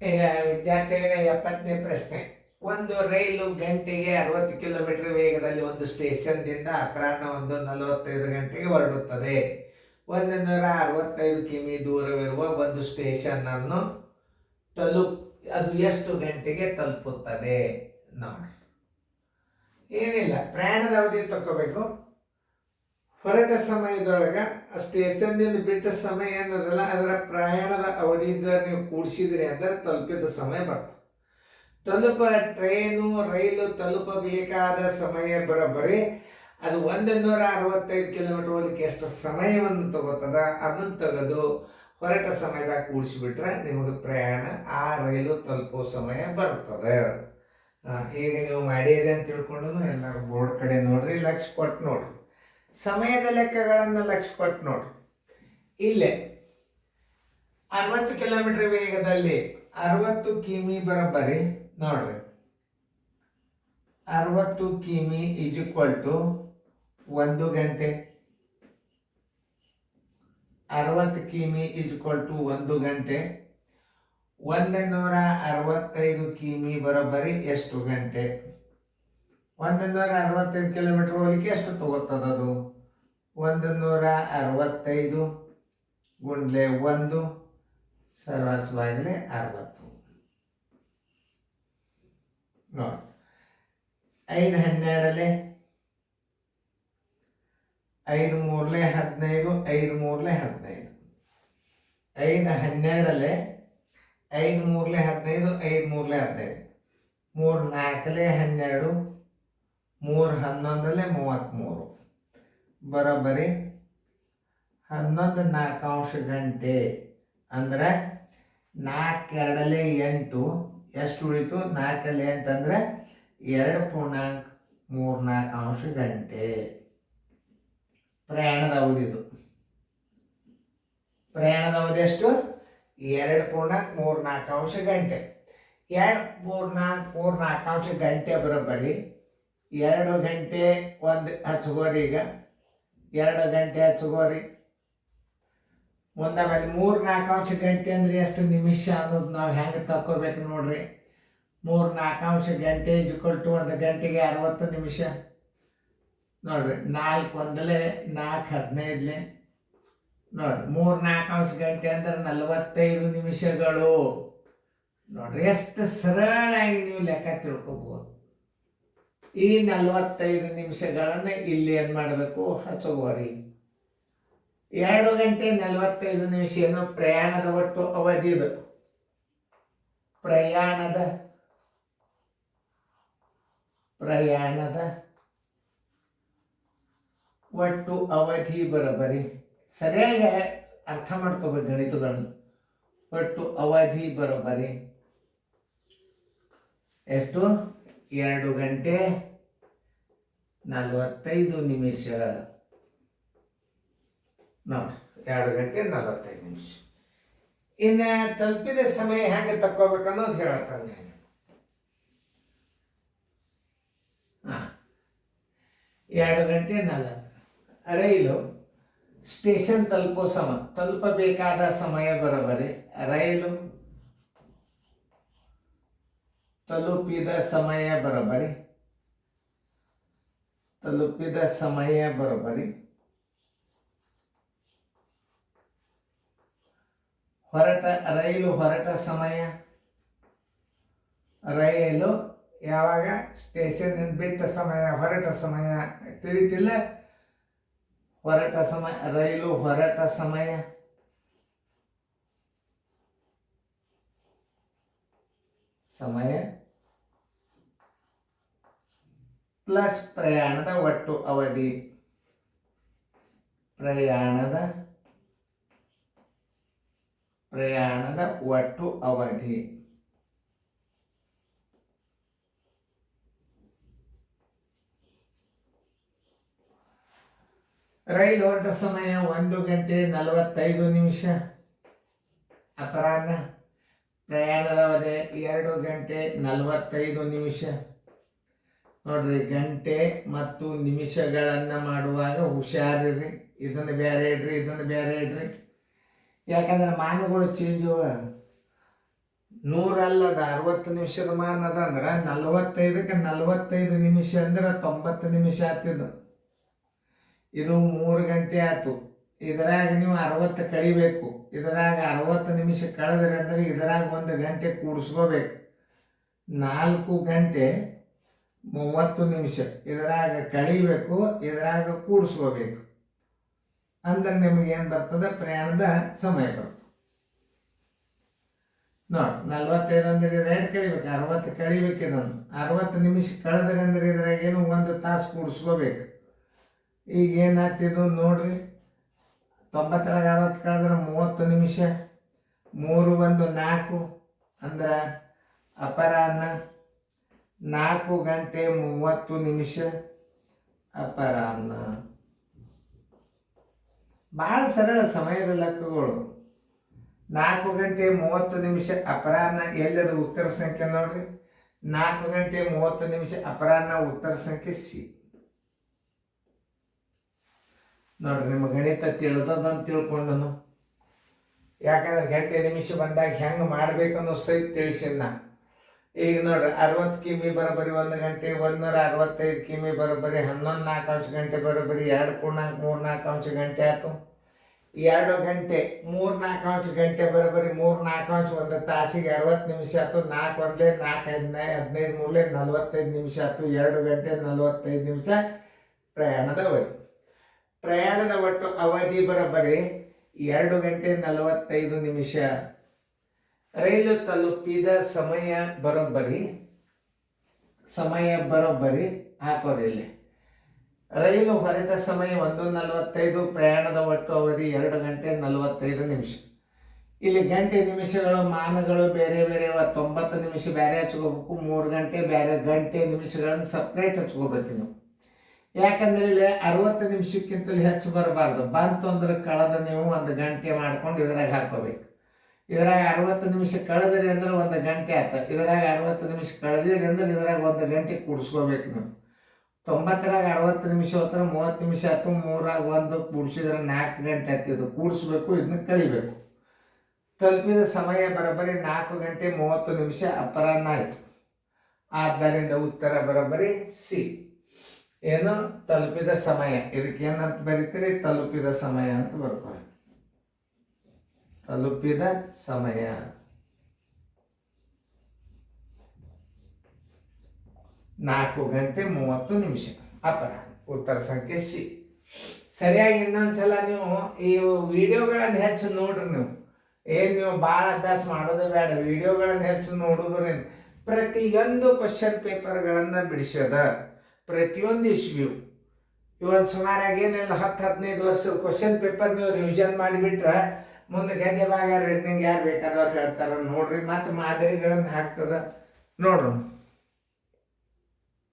ಈಗ ವಿದ್ಯಾರ್ಥಿಗಳ 70ನೇ ಪ್ರಶ್ನೆ. ಒಂದು ರೈಲು ಗಂಟೆಗೆ 60 ಕಿಲೋಮೀಟರ್ ವೇಗದಲ್ಲಿ ಒಂದು ಸ್ಟೇಷನ್ದಿಂದ ಅಪರಾಹ್ನ 1:45 ಗಂಟೆಗೆ ಹೊರಡುತ್ತದೆ. 165 ಕಿಮಿ ದೂರವಿರುವ ಒಂದು ಸ್ಟೇಷನ್ ಅನ್ನು ಅದು ಎಷ್ಟು ಗಂಟೆಗೆ ತಲುಪುತ್ತದೆ ನೋಡಿ. ಏನಿಲ್ಲ, ಪ್ರಯಾಣದ ಅವಧಿ ತಗೋಬೇಕು. ಹೊರಟ ಸಮಯದೊಳಗೆ ಸ್ಟೇಷನ್ನಿಂದ ಬಿಟ್ಟ ಸಮಯ ಏನದಲ್ಲ, ಅದರ ಪ್ರಯಾಣದ ಅವಧಿ ನೀವು ಕೂಡಿಸಿದ್ರಿ ಅಂದರೆ ತಲುಪಿದ ಸಮಯ ಬರ್ತದೆ. ರೈಲು ತಲುಪಬೇಕಾದ ಸಮಯ ಬರೋಬ್ಬರಿ ಅದು 165 ಕಿಲೋಮೀಟರ್ ಹೋಗ್ಲಿಕ್ಕೆ ಎಷ್ಟು ಸಮಯವನ್ನು ತಗೋತದ ಅದನ್ನು ತೆಗೆದು ಹೊರಟ ಸಮಯದಾಗ ಕೂಡಿಸಿಬಿಟ್ರೆ ನಿಮಗೆ ಪ್ರಯಾಣ ಆ ರೈಲು ತಲುಪೋ ಸಮಯ ಬರ್ತದೆ. ಈಗ ನೀವು ಮಾಡಿರಿ ಅಂತ ತಿಳ್ಕೊಂಡು ಎಲ್ಲರೂ ಬೋರ್ಡ್ ಕಡೆ ನೋಡ್ರಿ, ಲಕ್ಷ ಕೊಟ್ಟು ನೋಡ್ರಿ, ಸಮಯದ ಲೆಕ್ಕಗಳನ್ನು ಲಕ್ಷ ಕೊಟ್ಟು ನೋಡ್ರಿ. ಇಲ್ಲೇ 60 ಕಿಲೋಮೀಟರ್ ವೇಗದಲ್ಲಿ 60 ಕಿಮಿ ಬರೋಬ್ಬರಿ ನೋಡ್ರಿ. 60 ಕಿಮಿ ಈಸ್ ಈಕ್ವಲ್ ಟು 1 ಗಂಟೆ. 60 ಕಿಮಿ ಈಸ್ ಈಕ್ವಲ್ ಟು 1 ಗಂಟೆ. 165 ಕಿಮಿ ಬರೋಬ್ಬರಿ ಎಷ್ಟು ಗಂಟೆ? 165 ಕಿಲೋಮೀಟರ್ ಹೋಗ್ಲಿಕ್ಕೆ ಎಷ್ಟು ತಗೋತದದು? 165 ಗುಂಡ್ಲೆ 1 ಸರ್ವಾಸವಾಗಲೇ 60 ನೋಡಿ. 5 12 5 3 15 5 3 15 5 12 5 3 15 5 3 15 3 4 12 3 11 33 ಬರೋಬ್ಬರಿ 11 4 ಗಂಟೆ. ಅಂದ್ರೆ 4 2 8 ಎಷ್ಟು ಉಳಿತು? 4 8 ಅಂದರೆ 2.34 ಗಂಟೆ ಪ್ರಯಾಣದ ಅವಧಿದು. ಪ್ರಯಾಣದ ಅವಧಿ ಎಷ್ಟು? 2.34 ಗಂಟೆ. 2.34 ಗಂಟೆ ಬರೋಬ್ಬರಿ 2 ಗಂಟೆ 1 ಹಚ್ಕೋರಿ. ಈಗ 2 ಗಂಟೆ ಹಚ್ಕೋರಿ. ಮುಂದೆ ಆಮೇಲೆ 3.4 ಗಂಟೆ ಅಂದ್ರೆ ಎಷ್ಟು ನಿಮಿಷ ಅನ್ನೋದು ನಾವು ಹೆಂಗೆ ತಕ್ಕೋಬೇಕು ನೋಡ್ರಿ. 3.4 ಗಂಟೆ ಈಕ್ವಲ್ ಟು 1 ಗಂಟೆಗೆ 60 ನಿಮಿಷ ನೋಡ್ರಿ. 4 1 4 15 ನೋಡ್ರಿ. 3.4 ಗಂಟೆ ಅಂದ್ರೆ 45 ನಿಮಿಷಗಳು ನೋಡ್ರಿ. ಎಷ್ಟು ಸರಳಾಗಿ ನೀವು ಲೆಕ್ಕ ತಿಳ್ಕೊಬೋದು. ಈ 45 ನಿಮಿಷಗಳನ್ನು ಇಲ್ಲಿ ಏನು ಮಾಡಬೇಕು? ಹಚ್ಚೋರಿ. 2 ಗಂಟೆ 45 ನಿಮಿಷ ಏನು ಪ್ರಯಾಣದ ಒಟ್ಟು ಅವಧಿ. ಇದು ಪ್ರಯಾಣದ ಒಟ್ಟು ಅವಧಿ ಬರೋಬ್ಬರಿ. ಸರಿಯಾಗಿ ಅರ್ಥ ಮಾಡ್ಕೋಬೇಕು ಗಣಿತಗಳನ್ನು. ಒಟ್ಟು ಅವಧಿ ಬರೋಬ್ಬರಿ ಎಷ್ಟು? 2 ಗಂಟೆ 45 ನಿಮಿಷ ನೋಡಿ. 2 ಗಂಟೆ 45 ನಿಮಿಷ. ಇನ್ನು ತಲುಪಿದ ಸಮಯ ಹೆಂಗೆ ತಕ್ಕೋಬೇಕನ್ನೋದು ಹೇಳ್ತಾನೆ. 2 ಗಂಟೆ 40. ರೈಲು ಸ್ಟೇಷನ್ ತಲುಪಬೇಕಾದ ಸಮಯ ಬರೋಬ್ಬರಿ ರೈಲು ತಲುಪಿದ ಸಮಯ ಬರೋಬ್ಬರಿ ರೈಲು ಹೊರಟ ಸಮಯ. ರೈಲು ಯಾವಾಗ ಸ್ಟೇಷನ್ ಬಿಟ್ಟ ಸಮಯ, ಹೊರಟ ಸಮಯ ತಿಳಿತಿಲ್ಲ. ರೈಲು ಹೊರಟ ಸಮಯ ಪ್ಲಸ್ ಪ್ರಯಾಣದ ಒಟ್ಟು ಅವಧಿ. ಪ್ರಯಾಣದ ಒಟ್ಟು ಅವಧಿ ರೈಲು ಹೊರಟ ಸಮಯ 1 ಗಂಟೆ 45 ನಿಮಿಷ ಅಪರಾಹ್ನ. ಪ್ರಯಾಣದ ಅವಧಿ 2 ಗಂಟೆ 45 ನಿಮಿಷ ನೋಡ್ರಿ. ಗಂಟೆ ಮತ್ತು ನಿಮಿಷಗಳನ್ನು ಮಾಡುವಾಗ ಹುಷಾರಿರಿ. ಇದನ್ನು ಬೇರೆ ಇಡ್ರಿ, ಇದನ್ನು ಬೇರೆ ಇಡ್ರಿ. ಯಾಕಂದ್ರೆ ಮಾನಗಳು ಚೇಂಜ್ 100 60 ನಿಮಿಷದ ಮಾನ ಅದ ಅಂದ್ರೆ 45ಕ್ಕೆ 45 ನಿಮಿಷ ಅಂದ್ರೆ 90 ನಿಮಿಷ ಆತಿದ್ದು. ಇದು 3 ಗಂಟೆ ಆಯ್ತು. ಇದರಾಗ ನೀವು 60 ಕಳಿಬೇಕು. ಇದರಾಗ 60 ನಿಮಿಷ ಕಳೆದ್ರಿ ಅಂದ್ರೆ ಇದರಾಗ 1 ಗಂಟೆ ಕೂಡಿಸ್ಕೋಬೇಕು. 4 ಗಂಟೆ 30 ನಿಮಿಷ ಇದರಾಗ ಕಳಿಬೇಕು, ಇದರಾಗ ಕೂಡಿಸ್ಕೋಬೇಕು. ಅಂದ್ರೆ ನಿಮಗೇನು ಬರ್ತದೆ, ಪ್ರಯಾಣದ ಸಮಯ ಬರ್ತದೆ. ನೋಡಿ 45 ಅಂದ್ರೆ 2 ಕಳಿಬೇಕು, 60 ಕಳಿಬೇಕು. ಇದನ್ನು 60 ನಿಮಿಷ ಕಳೆದ್ರಿ ಅಂದ್ರೆ ಇದ್ರಾಗ ಏನು 1 ತಾಸು ಕೂಡಿಸ್ಕೋಬೇಕು. ಈಗ ಏನಾಗ್ತಿದ್ದು ನೋಡ್ರಿ, 90ರಾಗ 60 ಕಳೆದ್ರೆ 30 ನಿಮಿಷ, 3 1 4 ಅಂದ್ರೆ ಅಪರಾಹ್ನ 4 ಗಂಟೆ 30 ನಿಮಿಷ ಅಪರಾಹ್ನ. ಭಾಳ ಸರಳ ಸಮಯದ ಲೆಕ್ಕಗಳು. 4 ಗಂಟೆ 30 ನಿಮಿಷ ಅಪರಾಹ್ನ ಎಲ್ಲದ ಉತ್ತರ ಸಂಖ್ಯೆ ನೋಡ್ರಿ. 4 ಗಂಟೆ 30 ನಿಮಿಷ ಅಪರಾಹ್ನ ಉತ್ತರ ಸಂಖ್ಯೆ ಸಿ. ನೋಡ್ರಿ, ನಿಮ್ಮ ಗಣಿತ ತಿಳಿದಂತ ತಿಳ್ಕೊಂಡನು. ಯಾಕಂದ್ರೆ ಗಂಟೆ ನಿಮಿಷ ಬಂದಾಗ ಹೆಂಗೆ ಮಾಡ್ಬೇಕನ್ನೋ ಸಹಿತ ತಿಳಿಸಿನ. ಈಗ ನೋಡ್ರಿ, 60 ಕಿಮಿ ಬರೋಬ್ಬರಿ 1 ಗಂಟೆ, 165 ಕಿಮಿ ಬರೋಬ್ಬರಿ 11 ಗಂಟೆ ಬರೋಬ್ಬರಿ 2.4 ಗಂಟೆ ಆಯ್ತು. 2 ಗಂಟೆ 3 ಗಂಟೆ ಬರೋಬ್ಬರಿ 3 1 ತಾಸಿಗೆ 60 ನಿಮಿಷ ಆಯ್ತು. 4 1 4 15 45 ನಿಮಿಷ ಆಯ್ತು. 2 ಗಂಟೆ 45 ನಿಮಿಷ ಪ್ರಯಾಣದ ಅವಧಿ. ಪ್ರಯಾಣದ ಒಟ್ಟು ಅವಧಿ ಬರೋಬ್ಬರಿ 2 ಗಂಟೆ 45 ನಿಮಿಷ. ರೈಲು ತಲುಪಿದ ಸಮಯ ಬರೋಬ್ಬರಿ ಹಾಕೋರಿ ಇಲ್ಲಿ. ರೈಲು ಹೊರಟ ಸಮಯ 1:45, ಪ್ರಯಾಣದ ಒಟ್ಟು ಅವಧಿ 2 ಗಂಟೆ 45 ನಿಮಿಷ. ಇಲ್ಲಿ ಗಂಟೆ ನಿಮಿಷಗಳು ಮಾನಗಳು ಬೇರೆ ಬೇರೆ. 90 ನಿಮಿಷ ಬೇರೆ ಹಚ್ಕೋಬೇಕು, 3 ಗಂಟೆ ಬೇರೆ. ಗಂಟೆ ನಿಮಿಷಗಳನ್ನು ಸಪ್ರೇಟ್ ಹಚ್ಕೋಬೇಕು ನೀವು. ಯಾಕಂದ್ರೆ ಇಲ್ಲಿ 60 ನಿಮಿಷಕ್ಕಿಂತಲೂ ಹೆಚ್ಚು ಬರಬಾರ್ದು. ಬಂತು ಅಂದ್ರೆ ಕಳೆದ ನೀವು 1 ಗಂಟೆ ಮಾಡ್ಕೊಂಡು ಇದ್ರಾಗ ಹಾಕೋಬೇಕು. ಇದ್ರಾಗ 60 ನಿಮಿಷ ಕಳೆದ್ರಿ ಅಂದ್ರೆ 1 ಗಂಟೆ ಆಯ್ತು. ಇದ್ರಾಗ 60 ನಿಮಿಷ ಕಳೆದಿರಿ ಅಂದ್ರೆ ಇದ್ರಾಗ 1 ಗಂಟೆ ಕೂಡಿಸ್ಕೋಬೇಕು ನೀವು. 90ರಾಗ 60 ನಿಮಿಷ ಹೋದ್ರೆ 30 ನಿಮಿಷ ಆಯ್ತು. 3ರಾಗ 1 ಕೂಡಿಸಿದ್ರೆ 4 ಗಂಟೆ ಆಯ್ತು. ಇದು ಕೂಡಿಸ್ಬೇಕು, ಇದನ್ನ ಕಳಿಬೇಕು. ತಲುಪಿದ ಸಮಯ ಬರೋಬ್ಬರಿ 4 ಗಂಟೆ 30 ನಿಮಿಷ ಅಪರಾಹ್ನ ಆಯ್ತು. ಆದ್ದರಿಂದ ಉತ್ತರ ಬರೋಬ್ಬರಿ ಸಿ. ಏನು, ತಲುಪಿದ ಸಮಯ. ಇದಕ್ಕೆ ಏನಂತ ಬರೀತೀರಿ, ತಲುಪಿದ ಸಮಯ ಅಂತ ಬರ್ಕೊಳ್ಳಿ. ತಲುಪಿದ ಸಮಯ 4 ಗಂಟೆ 30 ನಿಮಿಷ ಅಪರಾಹ್ನ. ಉತ್ತರ ಸಂಖ್ಯೆ ಸಿ. ಸರಿಯಾಗಿ ಇನ್ನೊಂದ್ಸಲ ನೀವು ಈ ವಿಡಿಯೋಗಳನ್ನು ಹೆಚ್ಚು ನೋಡ್ರಿ. ನೀವು ಭಾಳ ಅಭ್ಯಾಸ ಮಾಡೋದೇ ಬೇಡ, ವಿಡಿಯೋಗಳನ್ನು ಹೆಚ್ಚು ನೋಡೋದ್ರಿಂದ ಪ್ರತಿಯೊಂದು ಕ್ವಶನ್ ಪೇಪರ್ಗಳನ್ನು ಬಿಡಿಸೋದ. ಪ್ರತಿಯೊಂದು ಇಶ್ಯೂ ಇವತ್ತು ಸುಮಾರಾಗಿ ಏನಿಲ್ಲ 10-15 ವರ್ಷದ ಕ್ವಶನ್ ಪೇಪರ್ ನೀವು ರಿವಿಷನ್ ಮಾಡಿಬಿಟ್ರೆ ಮುಂದೆ ಗದ್ಯ ಭಾಗ ರೀಸನಿಂಗ್ ಯಾರು ಬೇಕಾದವ್ರು ಹೇಳ್ತಾರ ನೋಡ್ರಿ. ಮತ್ತು ಮಾದರಿಗಳನ್ನು ಹಾಕ್ತದ ನೋಡ್ರಿ.